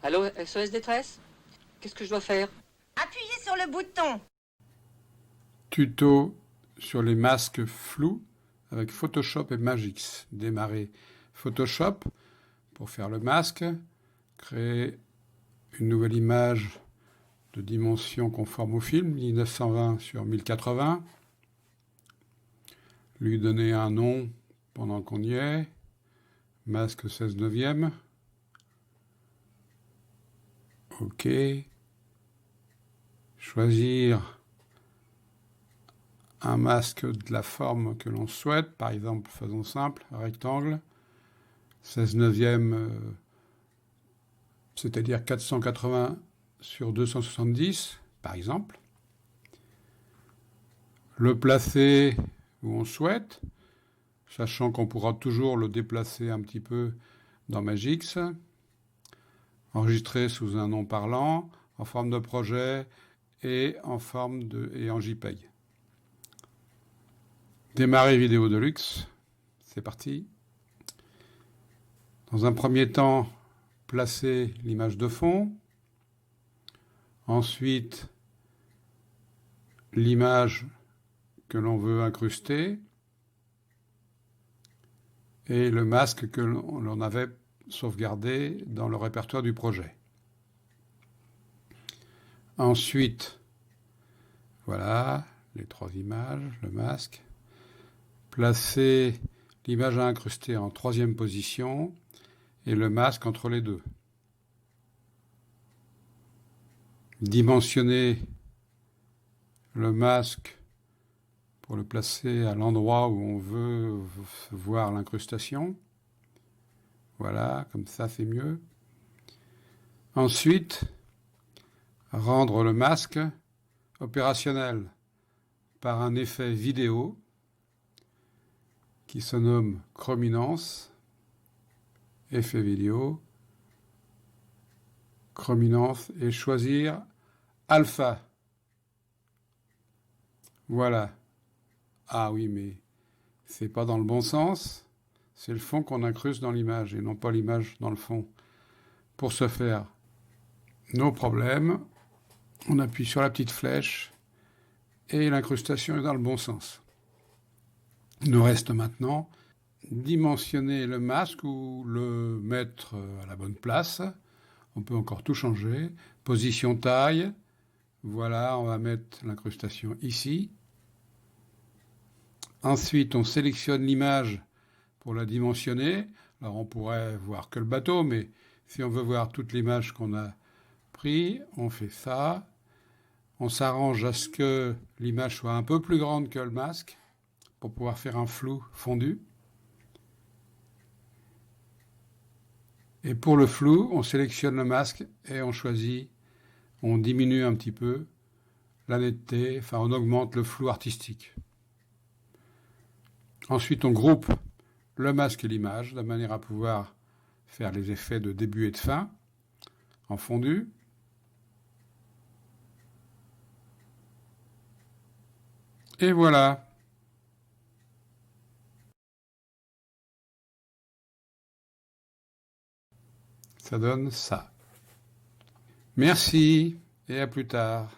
Allô, SOS détresse? Qu'est-ce que je dois faire? Appuyez sur le bouton. Tuto sur les masques flous avec Photoshop et Magix. Démarrer Photoshop pour faire le masque. Créer une nouvelle image de dimension conforme au film, 1920 sur 1080. Lui donner un nom pendant qu'on y est. Masque 16/9. OK. Choisir un masque de la forme que l'on souhaite. Par exemple, faisons simple, rectangle. 16/9, c'est-à-dire 480 sur 270, par exemple. Le placer où on souhaite, sachant qu'on pourra toujours le déplacer un petit peu dans Magix. Enregistrer sous un nom parlant, en forme de projet et en JPEG. Démarrer Vidéo Deluxe. C'est parti. Dans un premier temps, placer l'image de fond. Ensuite, l'image que l'on veut incruster. Et le masque que l'on avait sauvegardé dans le répertoire du projet. Ensuite, voilà, les trois images, le masque. Placer l'image à incruster en troisième position et le masque entre les deux. Dimensionner le masque pour le placer à l'endroit où on veut voir l'incrustation. Voilà, comme ça c'est mieux. Ensuite, rendre le masque opérationnel par un effet vidéo qui se nomme chrominance, effet vidéo, chrominance, et choisir alpha. Voilà. Ah oui, mais c'est pas dans le bon sens. C'est le fond qu'on incruste dans l'image et non pas l'image dans le fond. Pour ce faire, nos problèmes, on appuie sur la petite flèche et l'incrustation est dans le bon sens. Il nous reste maintenant dimensionner le masque ou le mettre à la bonne place. On peut encore tout changer. Position taille. Voilà, on va mettre l'incrustation ici. Ensuite, on sélectionne l'image pour la dimensionner. Alors, on pourrait voir que le bateau, mais si on veut voir toute l'image qu'on a prise, on fait ça. On s'arrange à ce que l'image soit un peu plus grande que le masque pour pouvoir faire un flou fondu. Et pour le flou, on sélectionne le masque et on choisit, on diminue un petit peu la netteté, enfin on augmente le flou artistique. Ensuite, on groupe le masque et l'image de manière à pouvoir faire les effets de début et de fin en fondu. Et voilà. Ça donne ça. Merci et à plus tard.